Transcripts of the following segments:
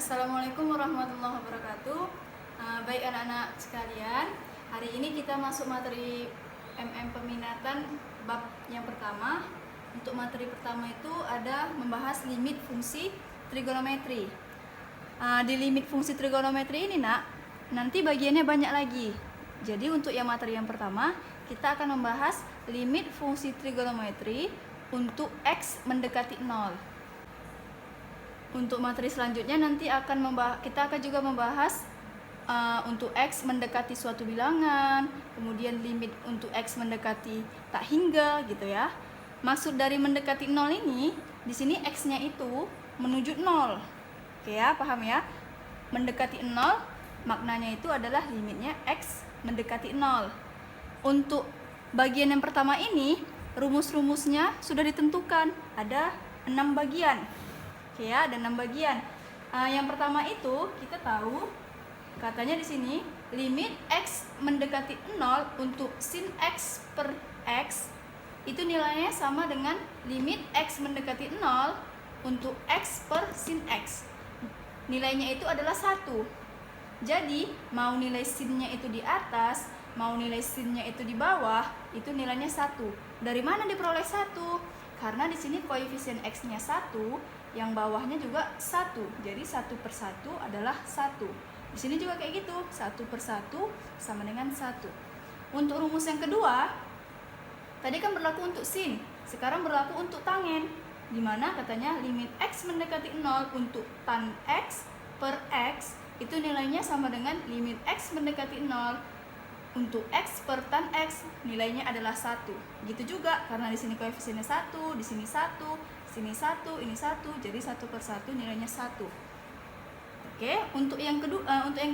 Assalamualaikum warahmatullahi wabarakatuh. Baik anak-anak sekalian, hari ini kita masuk materi peminatan bab yang pertama. Untuk materi pertama itu ada membahas limit fungsi trigonometri. Di limit fungsi trigonometri ini nanti bagiannya banyak lagi. Jadi untuk yang materi yang pertama, kita akan membahas limit fungsi trigonometri untuk X mendekati 0. Untuk materi selanjutnya nanti kita akan juga membahas untuk X mendekati suatu bilangan, kemudian limit untuk X mendekati tak hingga gitu ya. Maksud dari mendekati 0 ini, di sini X-nya itu menuju 0. Oke ya, paham ya? Mendekati 0 maknanya itu adalah limitnya X mendekati 0. Untuk bagian yang pertama ini, rumus-rumusnya sudah ditentukan, ada 6 bagian. Oke ya, ada 6 bagian. Yang pertama itu kita tahu katanya di sini limit X mendekati 0 untuk sin X per X itu nilainya sama dengan limit X mendekati 0 untuk X per sin X. Nilainya itu adalah 1. Jadi mau nilai sinnya itu di atas, mau nilai sinnya itu di bawah, itu nilainya 1. Dari mana diperoleh 1? Karena di sini koefisien X-nya 1, yang bawahnya juga 1. Jadi 1 per 1 adalah 1. Di sini juga kayak gitu, 1 per 1 sama dengan 1. Untuk rumus yang kedua, tadi kan berlaku untuk sin, sekarang berlaku untuk tangen. Dimana katanya limit X mendekati 0 untuk tan X per X itu nilainya sama dengan limit X mendekati 0 untuk X per tan X nilainya adalah 1. Gitu juga karena di sini koefisiennya 1, di sini 1, sini 1, ini 1, jadi 1 per 1 nilainya 1. Oke, untuk yang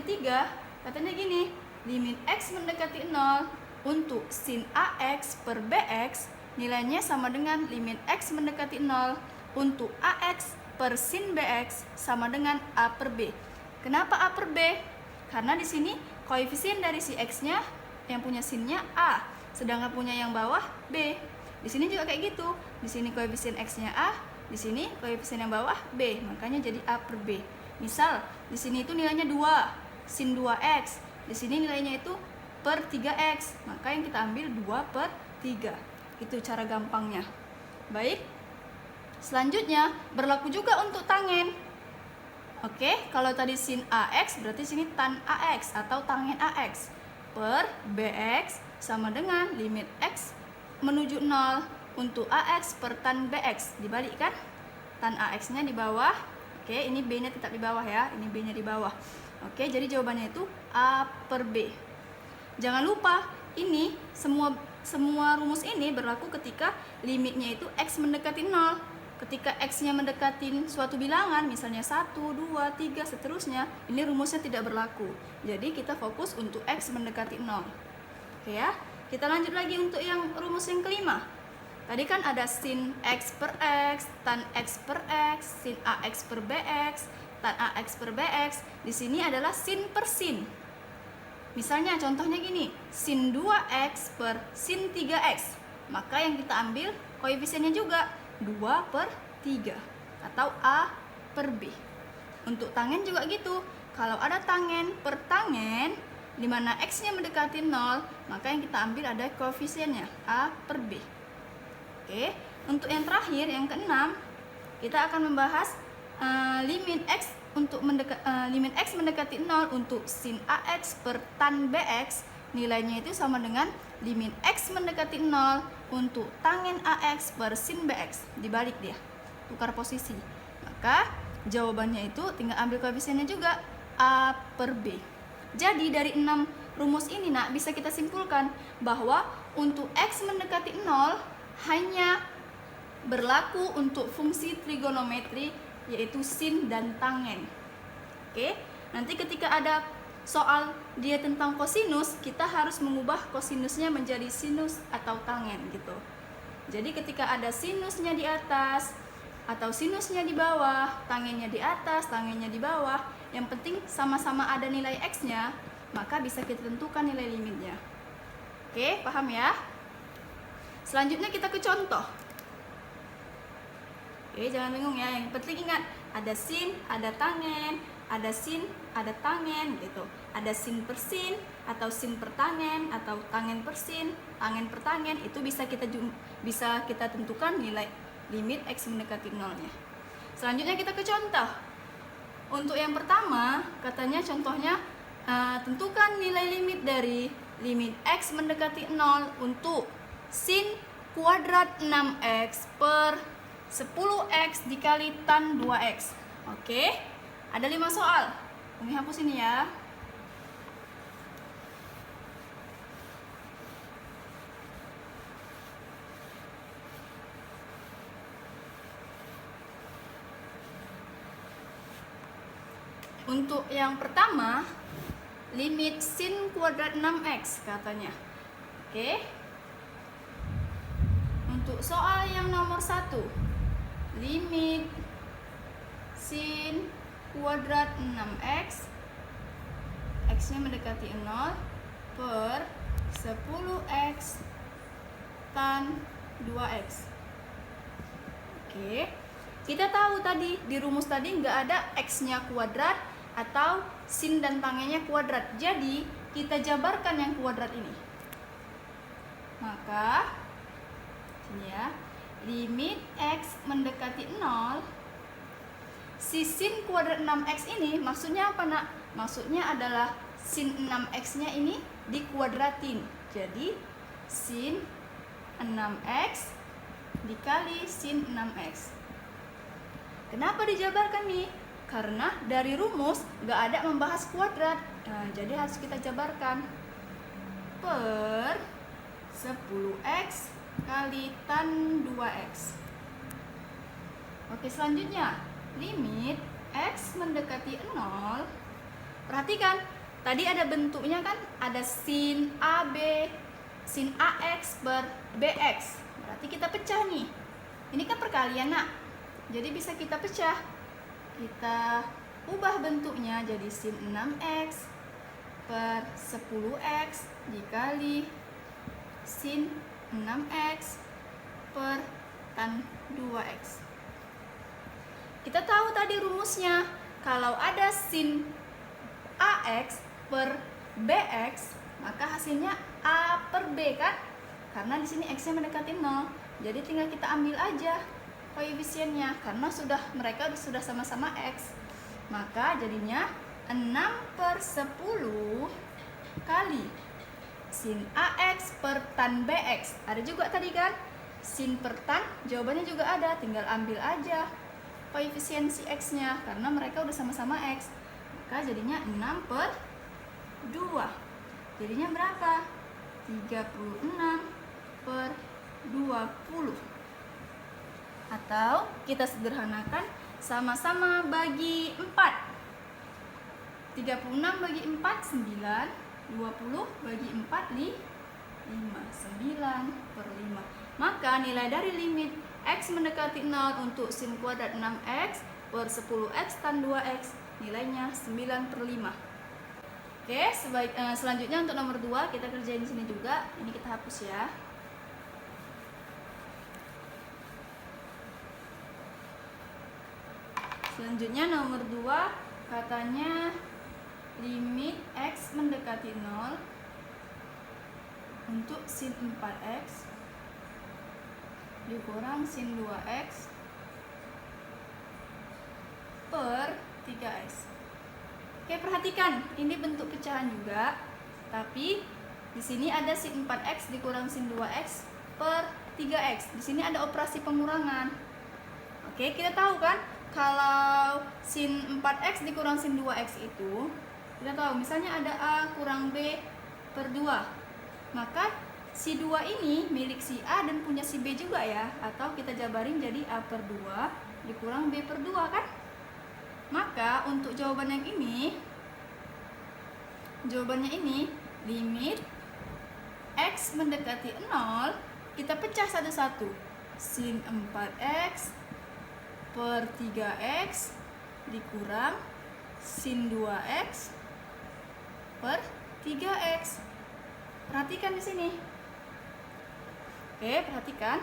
ketiga katanya gini, limit X mendekati 0 untuk sin AX per BX nilainya sama dengan limit X mendekati 0 untuk AX per sin BX sama dengan A per B. Kenapa A per B? Karena di sini koefisien dari si X-nya yang punya sinnya A, sedangkan punya yang bawah B. Di sini juga kayak gitu. Di sini koefisien X-nya A, di sini koefisien yang bawah B, makanya jadi A per B. Misal, di sini itu nilainya 2, sin 2X. Di sini nilainya itu per 3X, maka yang kita ambil 2 per 3. Itu cara gampangnya. Baik. Selanjutnya, berlaku juga untuk tangen. Oke, kalau tadi sin AX berarti sini tan AX atau tangen AX per BX sama dengan limit X menuju 0 untuk AX per tan BX. Dibalikkan, tan AX-nya di bawah. Oke, ini B-nya tetap di bawah ya, ini B-nya di bawah. Oke, jadi jawabannya itu A per B. Jangan lupa, ini semua rumus ini berlaku ketika limitnya itu X mendekati 0. Ketika X-nya mendekati suatu bilangan, misalnya 1, 2, 3, seterusnya, ini rumusnya tidak berlaku. Jadi kita fokus untuk X mendekati 0. Oke ya, kita lanjut lagi untuk yang rumus yang kelima. Tadi kan ada sin X per X, tan X per X, sin AX per BX, tan AX per BX. Di sini adalah sin per sin. Misalnya contohnya gini, sin 2X per sin 3X. Maka yang kita ambil koefisiennya juga 2 per 3 atau A per B. Untuk tangen juga gitu. Kalau ada tangen per tangen di mana X-nya mendekati 0, maka yang kita ambil ada koefisiennya A per B. Oke, untuk yang terakhir, yang keenam, kita akan membahas limit X mendekati 0 untuk sin AX per tan BX. Nilainya itu sama dengan limit X mendekati 0 untuk tangen AX per sin BX. Dibalik dia, tukar posisi. Maka jawabannya itu tinggal ambil koefisiennya juga A per B. Jadi dari 6 rumus ini bisa kita simpulkan bahwa untuk X mendekati 0 hanya berlaku untuk fungsi trigonometri yaitu sin dan tangen. Oke, nanti ketika ada soal dia tentang kosinus, kita harus mengubah kosinusnya menjadi sinus atau tangen gitu. Jadi ketika ada sinusnya di atas atau sinusnya di bawah, tangennya di atas, tangennya di bawah, yang penting sama-sama ada nilai X-nya, maka bisa kita tentukan nilai limitnya. Oke, paham ya? Selanjutnya kita ke contoh. Oke, jangan bingung ya, yang penting ingat ada sin, ada tangen, ada sin, ada tangen gitu. Ada sin per sin, atau sin per tangen, atau tangen per sin, tangen per tangen. Itu bisa kita tentukan nilai limit x mendekati 0-nya. Selanjutnya kita ke contoh. Untuk yang pertama, katanya contohnya tentukan nilai limit dari limit x mendekati 0 untuk sin kuadrat 6x per 10x dikali tan 2x. Oke, ada 5 soal. Umi hapus ini ya. Untuk yang pertama, limit sin kuadrat 6x katanya. Oke. Untuk soal yang nomor 1, limit sin kuadrat 6x, x-nya mendekati 0, per 10x tan 2x. Oke. Kita tahu tadi di rumus tadi nggak ada x-nya kuadrat atau sin dan tangennya kuadrat. Jadi kita jabarkan yang kuadrat ini. Maka sini ya, limit x mendekati 0, si sin kuadrat 6x ini maksudnya apa nak? Maksudnya adalah sin 6x-nya ini dikuadratin. Jadi sin 6x dikali sin 6x. Kenapa dijabarkan nih? Karena dari rumus nggak ada membahas kuadrat. Nah, jadi harus kita jabarkan per 10x kali tan 2x. Oke, selanjutnya limit x mendekati 0. Perhatikan, tadi ada bentuknya kan, ada sin AB, sin AX per BX. Berarti kita pecah nih. Ini kan perkalian nak. Jadi bisa kita pecah. Kita ubah bentuknya jadi sin 6x per 10x dikali sin 6x per tan 2x. Kita tahu tadi rumusnya, kalau ada sin AX per BX, maka hasilnya A per B kan? Karena di sini x-nya mendekati 0. Jadi tinggal kita ambil aja koefisiennya, karena mereka sudah sama-sama x. Maka jadinya 6 per 10 kali sin AX per tan BX. Ada juga tadi kan sin per tan, jawabannya juga ada, tinggal ambil aja koefisiensi x-nya karena mereka udah sama-sama x. Maka jadinya 6 per 2. Jadinya berapa? 36 per 20. Atau kita sederhanakan, sama-sama bagi 4. 36 bagi 4, 9. 20 bagi 4, 5. 9 per 5. Maka nilai dari limit x mendekati 0 untuk sin kuadrat 6x per 10x tan 2x, nilainya 9 per 5. Oke, selanjutnya untuk nomor 2 kita kerjain di sini juga. Ini kita hapus ya. Selanjutnya nomor 2, katanya limit x mendekati 0 untuk sin 4x dikurang sin 2x per 3x. Oke, perhatikan, ini bentuk pecahan juga, tapi di sini ada sin 4x dikurang sin 2x per 3x. Di sini ada operasi pengurangan. Oke, kita tahu kan, kalau sin 4x dikurang sin 2x itu, kita tahu misalnya ada A kurang B per 2. Maka si 2 ini milik si A dan punya si B juga ya. Atau kita jabarin jadi A per 2 dikurang B per 2 kan. Maka untuk jawaban yang ini, jawabannya ini, limit x mendekati 0, kita pecah satu-satu. Sin 4x per 3x dikurang sin 2x per 3x. Perhatikan di sini. Oke, perhatikan.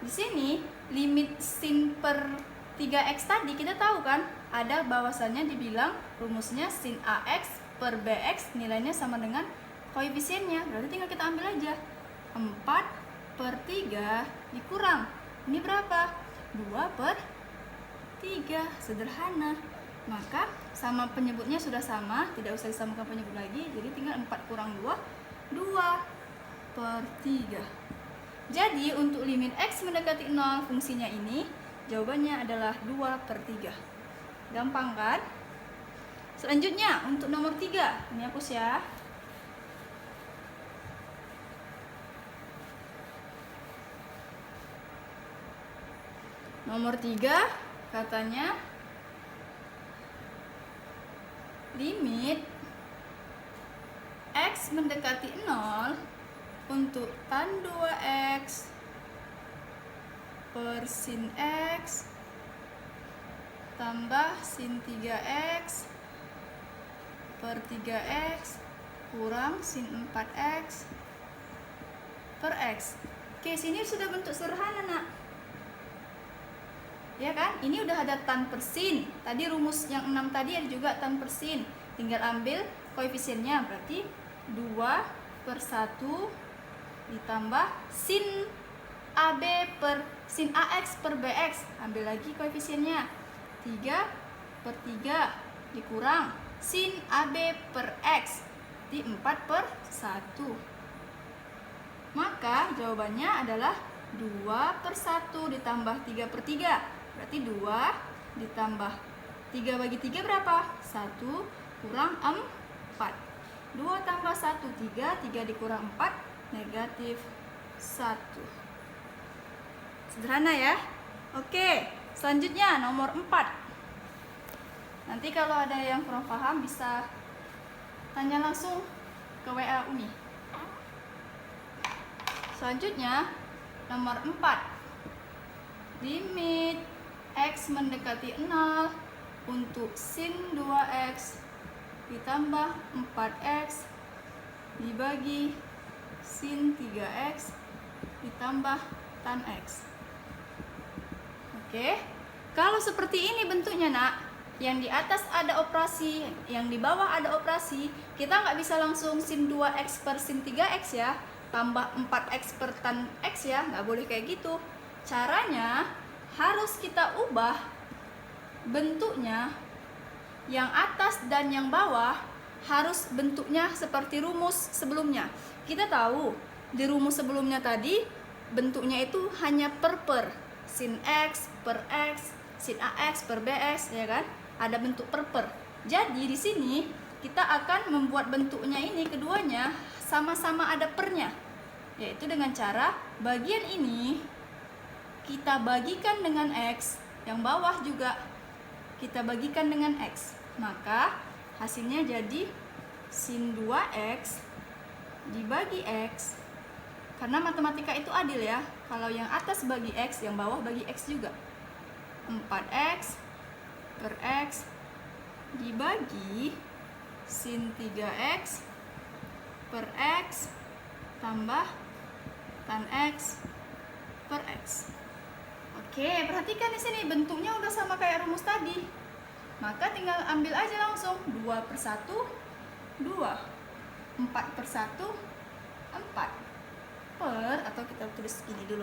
Di sini limit sin per 3x tadi kita tahu kan, ada bahwasannya dibilang rumusnya sin AX per BX nilainya sama dengan koefisiennya. Berarti tinggal kita ambil aja. 4/3 dikurang. Ini berapa? 2/3. Sederhana. Maka sama penyebutnya sudah sama, tidak usah disamakan penyebut lagi. Jadi tinggal 4 kurang 2, 2/3. Jadi untuk limit X mendekati 0 fungsinya ini, jawabannya adalah 2/3. Gampang kan? Selanjutnya untuk nomor 3, ini hapus ya. Nomor 3 katanya limit X mendekati 0 untuk tan 2X per sin X tambah sin 3X per 3X kurang sin 4X per X. Oke, sini sudah bentuk sederhana, nak. Ya kan? Ini udah ada tan per sin. Tadi rumus yang 6 tadi ada juga tan per sin. Tinggal ambil koefisiennya, berarti 2/1 ditambah sin AB per sin AX per BX. Ambil lagi koefisiennya. 3/3 dikurang sin AB per X di 4/1. Maka jawabannya adalah 2/1 ditambah 3/3. Berarti 2 ditambah 3 bagi 3 berapa? 1 kurang 4. 2 tambah 1, 3. 3 dikurang 4, negatif 1. Sederhana ya. Oke, selanjutnya nomor 4. Nanti kalau ada yang kurang paham bisa tanya langsung ke WA Umi. Selanjutnya nomor 4. Limit X mendekati 0 untuk sin 2X ditambah 4X dibagi sin 3X ditambah tan X. Oke, kalau seperti ini bentuknya, nak, yang di atas ada operasi, yang di bawah ada operasi, kita nggak bisa langsung sin 2X per sin 3X ya, tambah 4X per tan X ya, nggak boleh kayak gitu. Caranya harus kita ubah bentuknya, yang atas dan yang bawah harus bentuknya seperti rumus sebelumnya. Kita tahu di rumus sebelumnya tadi bentuknya itu hanya per sin X per X, sin AX per BX, ya kan? Ada bentuk per. Jadi di sini kita akan membuat bentuknya ini keduanya sama-sama ada pernya, yaitu dengan cara bagian ini kita bagikan dengan X, yang bawah juga kita bagikan dengan X. Maka hasilnya jadi sin 2X dibagi X. Karena matematika itu adil ya. Kalau yang atas bagi X, yang bawah bagi X juga. 4X per X dibagi sin 3X per X tambah tan X per X. Oke, perhatikan di sini bentuknya udah sama kayak rumus tadi. Maka tinggal ambil aja langsung 2/1 2, 4/1 4 per, atau kita tulis ini dulu,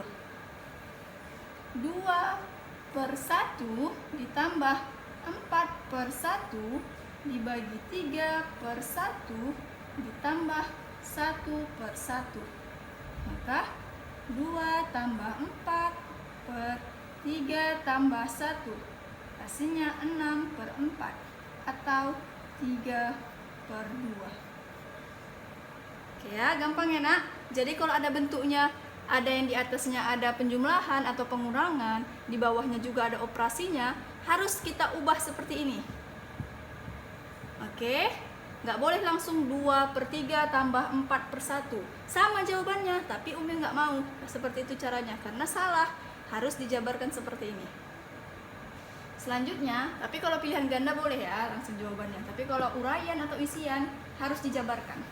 2/1 ditambah 4/1 dibagi 3/1 ditambah 1/1. Maka 2 tambah 4 per 3 tambah 1 hasilnya 6/4 atau 3/2. Oke ya, gampang ya, nak. Jadi kalau ada bentuknya, ada yang di atasnya ada penjumlahan atau pengurangan, di bawahnya juga ada operasinya, harus kita ubah seperti ini. Oke, nggak boleh langsung 2/3 tambah 4/1. Sama jawabannya, tapi Umi nggak mau seperti itu caranya, karena salah. Harus dijabarkan seperti ini. Selanjutnya, tapi kalau pilihan ganda boleh ya langsung jawabannya. Tapi kalau uraian atau isian harus dijabarkan.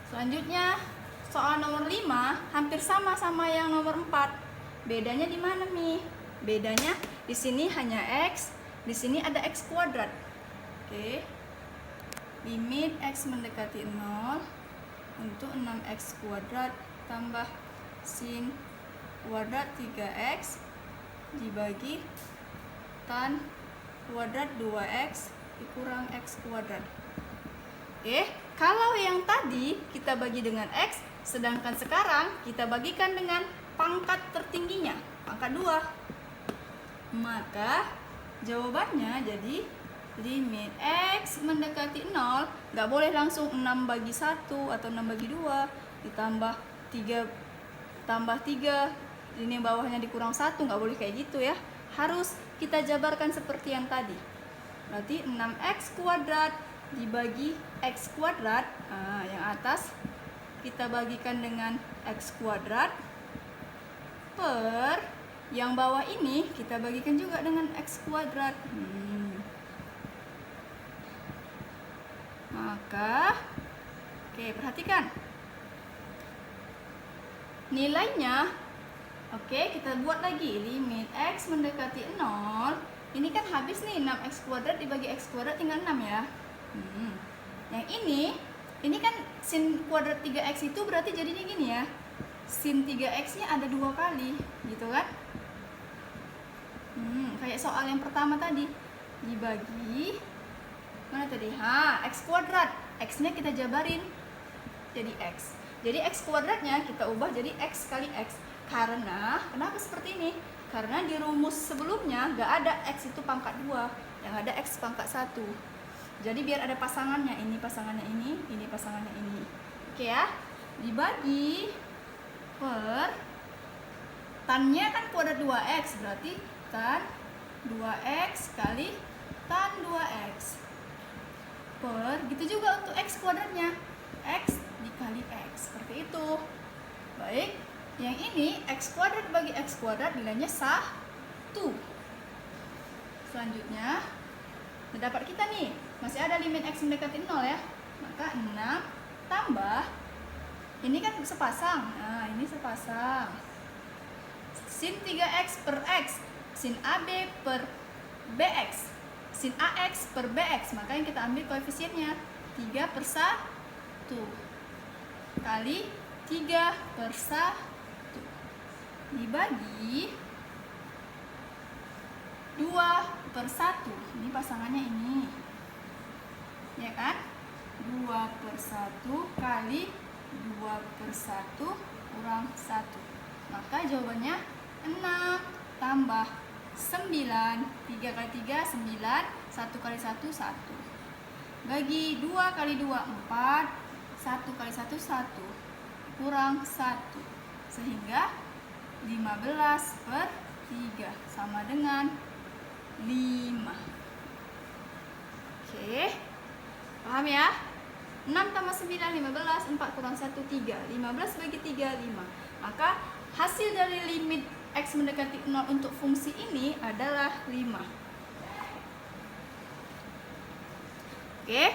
Selanjutnya, soal nomor 5 hampir sama yang nomor 4. Bedanya di mana, Mi? Bedanya Di sini hanya X, di sini ada X kuadrat. Oke. Limit X mendekati 0 untuk 6X kuadrat tambah sin kuadrat 3X dibagi tan kuadrat 2X dikurang X kuadrat. Oke, kalau yang tadi kita bagi dengan X, sedangkan sekarang kita bagikan dengan pangkat tertingginya, pangkat 2. Maka jawabannya jadi limit X mendekati 0, nggak boleh langsung 6 bagi 1 atau 6 bagi 2, ditambah 3 tambah 3, ini yang bawahnya dikurang 1, nggak boleh kayak gitu ya. Harus kita jabarkan seperti yang tadi. Berarti 6X kuadrat dibagi X kuadrat, nah, yang atas kita bagikan dengan X kuadrat, per yang bawah ini kita bagikan juga dengan X kuadrat. Maka, oke, perhatikan nilainya. Oke, kita buat lagi limit X mendekati 0. Ini kan habis nih, 6X kuadrat dibagi X kuadrat tinggal 6 ya. Yang ini kan sin kuadrat 3X itu berarti jadinya gini ya. Sin 3X nya ada 2 kali, gitu kan? Kayak soal yang pertama tadi, dibagi mana tadi? X kuadrat, X nya kita jabarin jadi X. Jadi X kuadratnya kita ubah jadi X kali X. Karena, kenapa seperti ini? Karena di rumus sebelumnya gak ada X itu pangkat 2, yang ada X pangkat 1. Jadi biar ada pasangannya, ini pasangannya ini pasangannya ini. Oke ya, dibagi per tannya kan kuadrat 2X, berarti tan 2X kali tan 2X per, gitu juga untuk X kuadratnya, X dikali X, seperti itu. Baik, yang ini X kuadrat bagi X kuadrat nilainya 1. Selanjutnya dapat kita nih, masih ada limit X mendekati 0 ya. Maka 6 tambah, ini kan sepasang, nah ini sepasang, sin 3X per X, sin AB per BX, sin AX per BX. Maka yang kita ambil koefisiennya 3 per 1 kali 3 per 1 dibagi 2 per 1. Ini pasangannya ini, ya kan? 2 per 1 kali 2 per 1 kurang 1. Maka jawabannya 6 tambah 9. 3 kali 3, 9. 1 kali 1, 1. Bagi 2 kali 2, 4. 1 kali 1, 1. Kurang 1. Sehingga 15 per 3 sama dengan 5. Oke, paham ya? 6 tambah 9, 15. 4 kurang 1, 3. 15 bagi 3, 5. Maka hasil dari limit X mendekati 0 untuk fungsi ini adalah 5. Oke,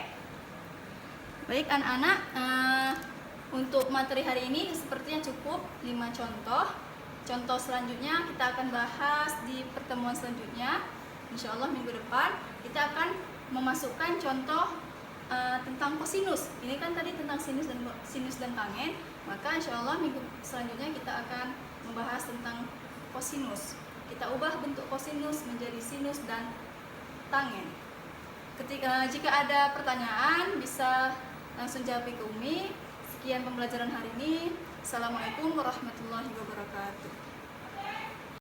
baik anak-anak, untuk materi hari ini sepertinya cukup 5 contoh. Contoh selanjutnya kita akan bahas di pertemuan selanjutnya. Insya Allah minggu depan kita akan memasukkan contoh tentang kosinus. Ini kan tadi tentang sinus dan tangen. Maka insya Allah minggu selanjutnya kita akan membahas tentang kosinus. Kita ubah bentuk kosinus menjadi sinus dan tangen. Jika ada pertanyaan bisa langsung jawab ke Umi. Sekian pembelajaran hari ini. Assalamualaikum warahmatullahi wabarakatuh.